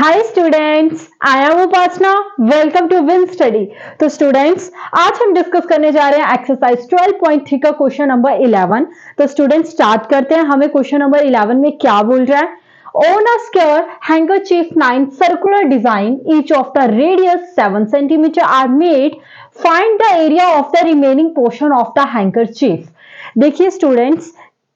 Hi students, I am Upasana. Welcome to Win Study. तो students, आज हम डिस्कस करने जा रहे हैं एक्सरसाइज 12.3 का क्वेश्चन नंबर 11। तो स्टूडेंट्स स्टार्ट करते हैं। हमें क्वेश्चन नंबर 11 में क्या बोल रहा है? On a square handkerchief 9 circular design, each of the radius 7 centimeter are made. Find the area of the remaining portion of the handkerchief. देखिए स्टूडेंट्स,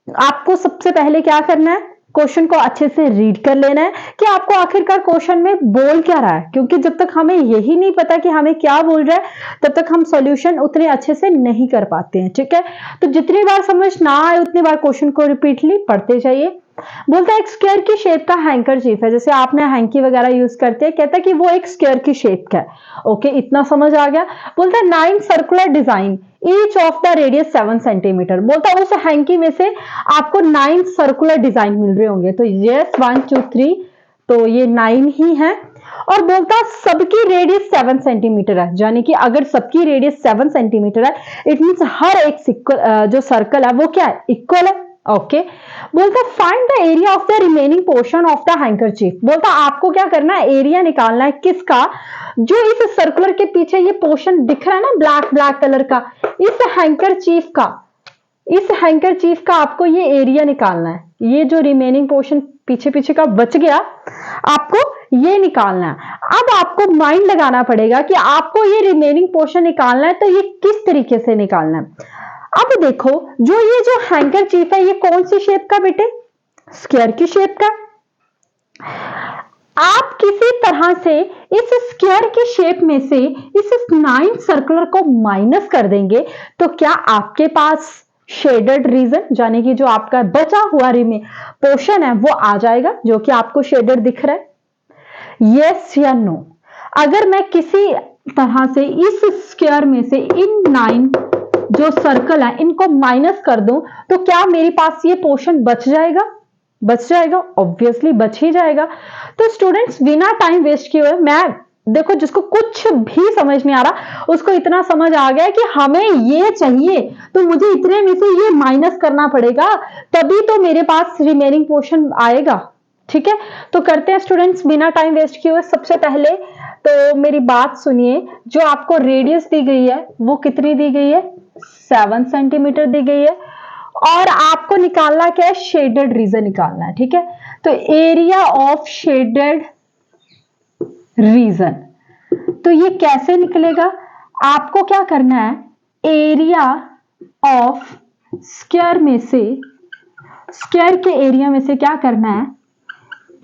आपको सबसे पहले क्या करना है, क्वेश्चन को अच्छे से रीड कर लेना है कि आपको आखिरकार क्वेश्चन में बोल क्या रहा है, क्योंकि जब तक हमें यही नहीं पता कि हमें क्या बोल रहा है तब तक हम सॉल्यूशन उतने अच्छे से नहीं कर पाते हैं। ठीक है, तो जितनी बार समझ ना आए उतनी बार क्वेश्चन को रिपीटली पढ़ते जाइए। बोलता है एक स्क्वायर की शेप का हैंकरचीफ है, जैसे आपने हैंकी वगैरह यूज करते हैं, कहता है कि वो एक स्क्वायर की शेप का है। ओके, इतना समझ आ गया। बोलता है 9 circular design, each of the radius 7 centimetre. बोलता है उस हैंकी में से आपको 9 सर्कुलर डिजाइन मिल रहे होंगे। तो यस, 1 2 3, तो ये 9 ही है। और बोलता सबकी रेडियस 7 सेंटीमीटर है, यानी कि अगर सबकी रेडियस 7 सेंटीमीटर है, इट मींस हर एक जो सर्कल है वो क्या है, इक्वल है। ओके, बोलता find the area of the remaining portion of the handkerchief. बोलता आपको क्या करना है, एरिया निकालना है किसका, जो इस सर्कुलर के पीछे ये पोर्शन दिख रहा है ना ब्लैक ब्लैक कलर का, इस हैंकरचीफ का आपको ये एरिया निकालना है। ये जो रिमेनिंग पोर्शन पीछे पीछे का बच गया, आपको ये निकालना है। अब आपको माइंड लगाना पड़ेगा कि आपको ये रिमेनिंग पोर्शन निकालना है, तो ये किस तरीके से निकालना है। अब देखो, ये जो हैंकरचीफ है ये कौन सी शेप का बेटे, स्क्वायर की शेप का। आप किसी तरह से इस स्क्वायर की शेप में से इस 9 सर्कुलर को माइनस कर देंगे, तो क्या आपके पास शेडेड रीजन, यानी कि जो आपका बचा हुआ पोर्शन है वो आ जाएगा, जो कि आपको शेडेड दिख रहा है। यस या नो? अगर मैं किसी तरह से इस स्क्वायर में से इन 9 जो सर्कल है इनको माइनस कर दूं, तो क्या मेरे पास ये पोर्शन बच जाएगा? बच जाएगा, ऑब्वियसली बच ही जाएगा। तो स्टूडेंट्स, बिना टाइम वेस्ट किए हुए, मैं देखो जिसको कुछ भी समझ नहीं आ रहा उसको इतना समझ आ गया कि हमें ये चाहिए, तो मुझे इतने में से ये माइनस करना पड़ेगा, तभी तो मेरे पास रिमेनिंग पोर्शन आएगा। ठीक है, तो करते हैं स्टूडेंट्स बिना टाइम वेस्ट किए हुए। सबसे पहले तो मेरी बात सुनिए, जो आपको रेडियस दी गई है वो कितनी दी गई है, 7 सेंटीमीटर दी गई है। और आपको निकालना क्या है, शेडेड रीजन निकालना है। ठीक है, तो एरिया ऑफ शेडेड रीजन, तो ये कैसे निकलेगा, आपको क्या करना है, एरिया ऑफ स्क्वायर में से, स्क्वायर के एरिया में से क्या करना है,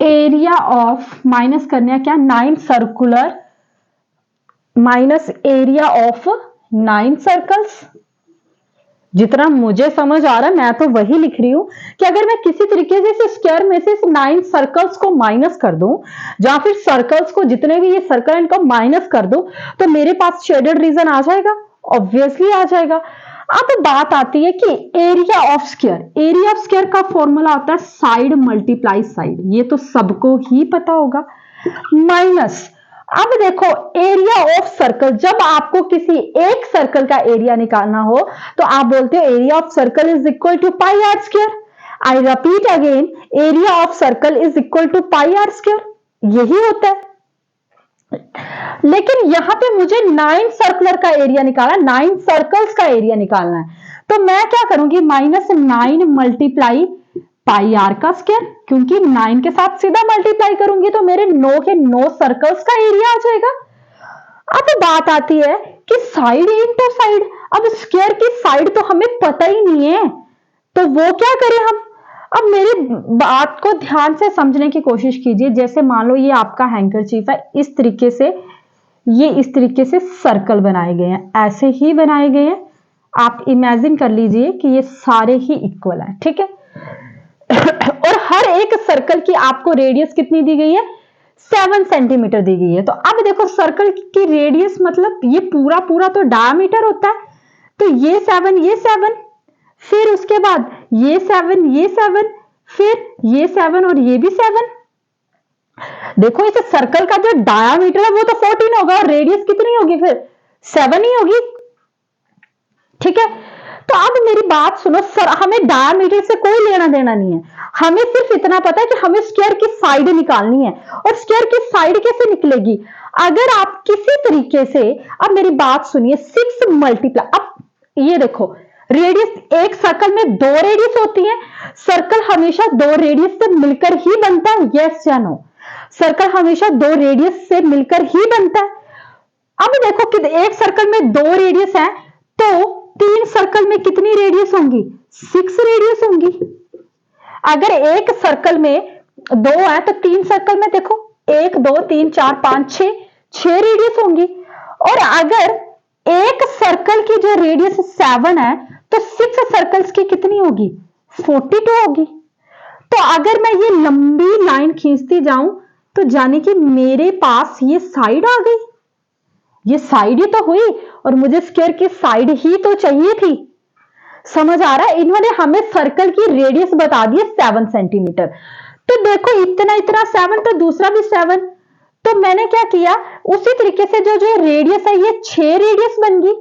एरिया ऑफ माइनस करना है क्या, 9 circular minus area of 9 circles. जितना मुझे समझ आ रहा है मैं तो वही लिख रही हूं कि अगर मैं किसी तरीके से इस स्क्वायर में से इस 9 सर्कल्स को माइनस कर दूं, या फिर सर्कल्स को, जितने भी ये सर्कल इनको माइनस कर दूं, तो मेरे पास शेडेड रीजन आ जाएगा, ऑब्वियसली आ जाएगा। अब बात आती है कि area of square, area of square का फॉर्मूला होता है साइड मल्टीप्लाई साइड, ये तो सबको ही पता होगा, माइनस। अब देखो एरिया ऑफ सर्कल, जब आपको किसी एक सर्कल का एरिया निकालना हो तो आप बोलते हो area of circle is equal to pi r square. I repeat again, area of circle is equal to pi r square, यही होता है। लेकिन यहां पे मुझे 9 सर्कुलर का एरिया निकालना, 9 सर्कल्स का एरिया निकालना है, तो मैं क्या करूंगी, -9 मल्टीप्लाई पाई आर का स्क्वायर, क्योंकि 9 के साथ सीधा मल्टीप्लाई करूंगी तो मेरे 9 के 9 सर्कल्स का एरिया आ जाएगा। अब बात आती है कि साइड इनटू साइड, अब स्क्वायर की साइड तो हमें पता ही नहीं है, तो वो क्या करें हम। अब मेरी बात को ध्यान से समझने की कोशिश कीजिए। जैसे मान लो ये आपका हैंकरचीफ है, इस तरीके से सर्कल बनाए गए हैं, ऐसे ही बनाए गए हैं। आप इमेजिन कर लीजिए कि ये सारे ही इक्वल है। ठीक है, और हर एक सर्कल की आपको रेडियस कितनी दी गई है, 7 सेंटीमीटर दी गई है। तो अब देखो सर्कल की रेडियस मतलब ये पूरा पूरा तो डायमीटर होता है, तो ये 7, फिर उसके बाद ये 7, फिर ये 7 और ये भी 7। देखो इस सर्कल का जो डायमीटर है वो तो 14 होगा, और रेडियस कितनी होगी, फिर 7 ही होगी। ठीक है, तो अब मेरी बात सुनो सर, हमें डायमीटर से कोई लेना देना नहीं है, हमें सिर्फ इतना पता है कि हमें स्क्वायर की साइड निकालनी है। और स्क्वायर की साइड कैसे निकलेगी, अगर आप किसी तरीके से, अब मेरी बात सुनिए, 6 मल्टीप्लाई, अब ये देखो रेडियस, एक सर्कल में 2 रेडियस होती है, सर्कल हमेशा 2 रेडियस से मिलकर ही बनता है, यस या नो? सर्कल हमेशा 2 रेडियस से मिलकर ही बनता है। अब देखो कि एक सर्कल में 2 रेडियस है, तो 3 सर्कल में कितनी रेडियस होंगी, 6 रेडियस होंगी। अगर एक सर्कल में 2 है तो 3 सर्कल में देखो 1 2 3 4 5 6 रेडियस होंगी। और अगर एक सर्कल की जो रेडियस 7 है तो 6 सर्कल्स की कितनी होगी, 42 होगी। तो अगर मैं ये लंबी लाइन खींचती जाऊं तो जाने कि मेरे पास ये साइड आ गई, ये साइड ही तो हुई, और मुझे स्क्वायर की साइड ही तो चाहिए थी। समझ आ रहा है? इन्होंने हमें सर्कल की रेडियस बता दी 7 सेंटीमीटर। तो देखो इतना इतना 7 तो दूसरा भी 7, तो मैंने क्या किया, उसी तरीके से जो जो रेडियस है ये 6 रेडियस बन गई,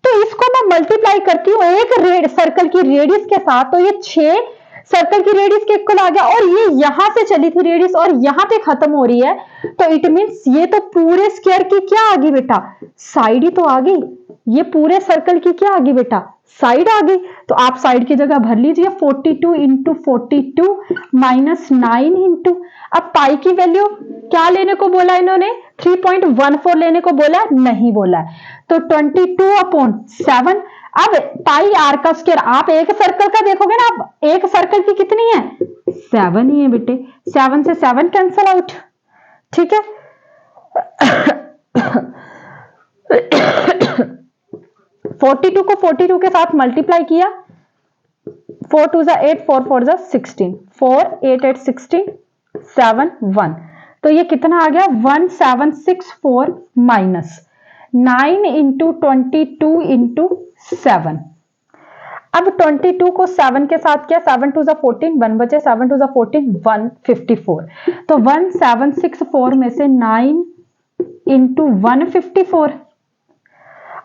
तो इसको मैं मल्टीप्लाई करती हूँ एक सर्कल की रेडियस के साथ, तो ये 6 सर्कल की रेडियस के इक्वल आ गया। और ये यहां से चली थी रेडियस और यहां पे खत्म हो रही है, तो इट मींस ये तो पूरे स्क्वायर की क्या आ गई बेटा, साइड ही तो आ गई। ये पूरे सर्कल की क्या आ गई बेटा, साइड आ गई। तो आप साइड की जगह भर लीजिए 42 इंटू 42 माइनस 9 इंटू, अब पाई की वैल्यू क्या लेने को बोला इन्होंने, 3.14 लेने को बोला, नहीं बोला है, तो 22/7। अब पाई आर का स्क्वायर, आप एक सर्कल का देखोगे ना, आप एक सर्कल की कितनी है, 7 ही है बेटे, 7 से 7 कैंसल आउट, ठीक है। 42 को 42 के साथ मल्टीप्लाई किया, 4 2 8 4 4 16, 4 8 8 16 7 1, तो ये कितना आ गया 1764 माइनस 9 इंटू 22 इंटू 7। अब 22 को 7 के साथ किया, 7 2 14, 1 बचे, 7 2 14 154, तो 1764 में से 9 इंटू 154।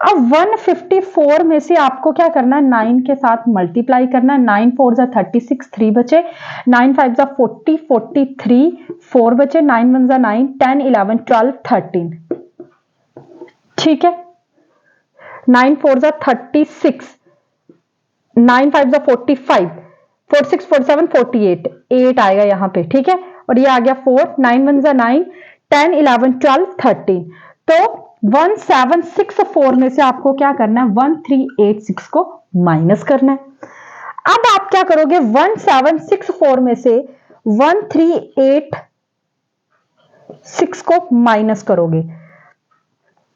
अब 154 में से आपको क्या करना है, 9 के साथ मल्टीप्लाई करना है, 9 4 36, 3 बचे, 9 5 40 43, 4 बचे, 9 1 9 10 11 12 13, ठीक है। 9 4 36, 9 5 45, 46 47 48, 8 आएगा यहाँ पे, ठीक है। और ये आ गया 4, 9 1 9 10 11 12 13, तो 1764 में से आपको क्या करना है, 1386 को माइनस करना है। अब आप क्या करोगे, 1764 में से 1386 को माइनस करोगे,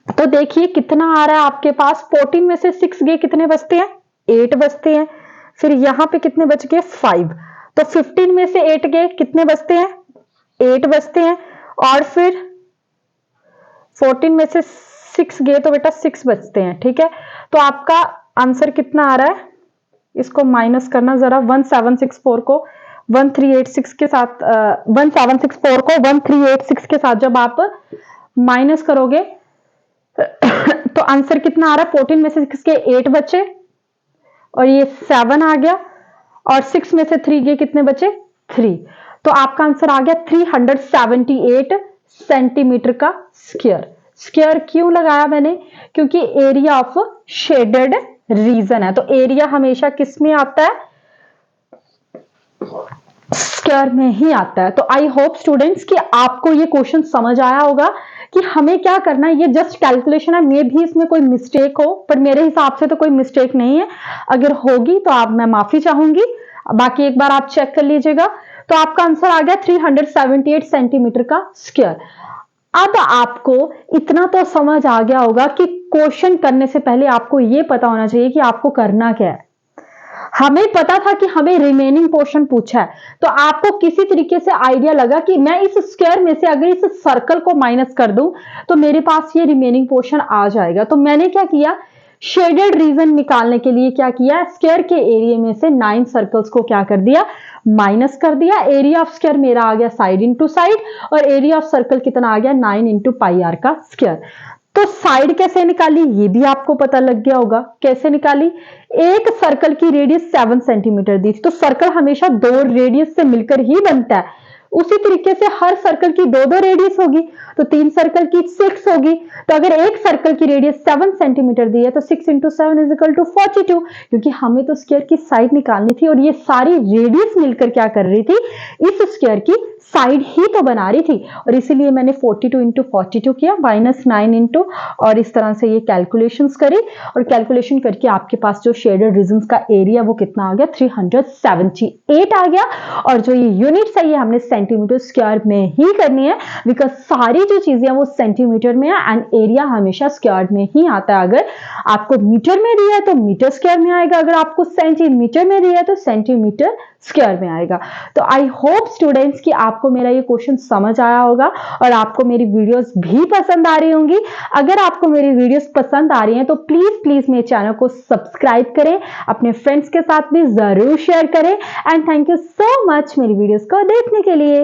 तो देखिए कितना आ रहा है आपके पास, 14 में से 6 गए, कितने बचते हैं, 8 बचते हैं। फिर यहां पे कितने बच गए, 5, तो 15 में से 8 गए, कितने बचते हैं, 8 बचते हैं। और फिर 14 में से 6 गए तो बेटा 6 बचते हैं, ठीक है। तो आपका आंसर कितना आ रहा है, इसको माइनस करना जरा, 1764 को 1386 के साथ, 1764 को 1386 के साथ जब आप माइनस करोगे तो आंसर कितना आ रहा है, 14 में से 6 के 8 बचे और ये 7 आ गया, और 6 में से 3 गए, कितने बचे, 3, तो आपका आंसर आ गया 378 सेंटीमीटर का स्क्वायर। स्क्वायर क्यों लगाया मैंने, क्योंकि एरिया ऑफ शेडेड रीजन है, तो एरिया हमेशा किस में आता है, स्क्वायर में ही आता है। तो आई होप स्टूडेंट्स कि आपको ये क्वेश्चन समझ आया होगा कि हमें क्या करना है। ये जस्ट कैलकुलेशन है, मे भी इसमें कोई मिस्टेक हो, पर मेरे हिसाब से तो कोई मिस्टेक नहीं है, अगर होगी तो आप, मैं माफी चाहूंगी, बाकी एक बार आप चेक कर लीजिएगा। तो आपका आंसर आ गया 378 सेंटीमीटर का स्क्वायर। अब आपको इतना तो समझ आ गया होगा कि क्वेश्चन करने से पहले आपको यह पता होना चाहिए कि आपको करना क्या है। हमें पता था कि हमें रिमेनिंग पोर्शन पूछा है, तो आपको किसी तरीके से आइडिया लगा कि मैं इस स्क्वायर में से अगर इस सर्कल को माइनस कर दूं तो मेरे पास ये रिमेनिंग पोर्शन आ जाएगा। तो मैंने क्या किया, शेडेड रीजन निकालने के लिए क्या किया, स्क्वायर के एरिया में से 9 सर्कल्स को क्या कर दिया, माइनस कर दिया। एरिया ऑफ स्क्वायर मेरा आ गया साइड इंटू साइड, और एरिया ऑफ सर्कल कितना आ गया, 9 इंटू पाई आर का स्क्वायर। तो साइड कैसे निकाली ये भी आपको पता लग गया होगा। कैसे निकाली? एक सर्कल की रेडियस 7 सेंटीमीटर दी थी, तो सर्कल हमेशा दो रेडियस से मिलकर ही बनता है। उसी तरीके से हर सर्कल की दो दो रेडियस होगी, तो 3 सर्कल की 6 होगी। तो अगर एक सर्कल की रेडियस 7 सेंटीमीटर दी है तो 6 इंटू 7 इज इक्वल टू 42, क्योंकि हमें तो स्क्वायर की साइड निकालनी थी और ये सारी रेडियस मिलकर क्या कर रही थी, इस स्क्वायर की साइड ही तो बना रही थी। और इसीलिए मैंने 42 इंटू 42 किया, -9 इंटू, और इस तरह से ये कैलकुलेशंस करी, और कैलकुलेशन करके आपके पास जो शेडेड रीजन्स का एरिया वो कितना आ गया, 378 आ गया। और जो ये यूनिट्स है ये हमने सेंटीमीटर स्क्वायर में ही करनी है, बिकॉज सारी जो चीजें हैं वो सेंटीमीटर में है एंड एरिया हमेशा स्क्वायर में ही आता है। अगर आपको मीटर में दिया है तो मीटर स्क्वायर में आएगा, अगर आपको सेंटीमीटर में दिया है तो सेंटीमीटर स्क्वायर में आएगा। तो आई होप स्टूडेंट्स कि आपको मेरा ये क्वेश्चन समझ आया होगा और आपको मेरी वीडियोस भी पसंद आ रही होंगी। अगर आपको मेरी वीडियोस पसंद आ रही हैं तो प्लीज प्लीज मेरे चैनल को सब्सक्राइब करें, अपने फ्रेंड्स के साथ भी जरूर शेयर करें, and thank you so much मेरी वीडियोस को देखने के लिए।